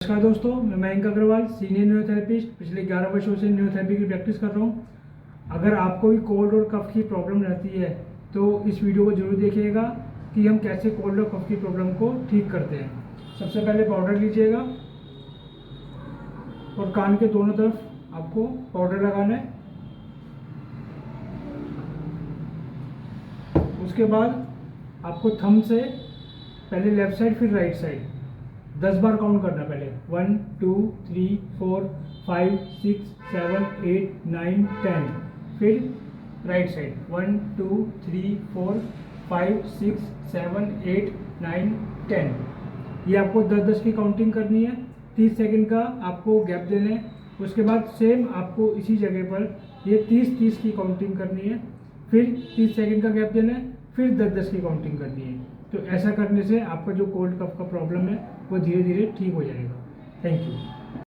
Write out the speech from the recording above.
नमस्कार दोस्तों, मैं मयंक अग्रवाल, सीनियर न्यूरोथेरेपिस्ट। पिछले 11 वर्षों से न्यूरोथेरेपी की प्रैक्टिस कर रहा हूँ। अगर आपको भी कोल्ड और कफ की प्रॉब्लम रहती है तो इस वीडियो को जरूर देखिएगा कि हम कैसे कोल्ड और कफ की प्रॉब्लम को ठीक करते हैं। सबसे पहले पाउडर लीजिएगा और कान के दोनों तरफ आपको पाउडर लगाना है। उसके बाद आपको थंब से पहले लेफ्ट साइड फिर राइट साइड 10 बार काउंट करना। पहले 1 2 3 4 5 6 7 8 9 10। फिर राइट साइड 1 2 3 4 5 6 7 8 9 10। ये आपको 10-10 की काउंटिंग करनी है। 30 सेकंड का आपको गैप देना है। उसके बाद सेम आपको इसी जगह पर ये 30-30 की काउंटिंग करनी है। फिर 30 सेकंड का गैप देना है, फिर 10-10 की काउंटिंग करनी है। तो ऐसा करने से आपका जो कोल्ड कफ का प्रॉब्लम है वो धीरे धीरे ठीक हो जाएगा। Thank you.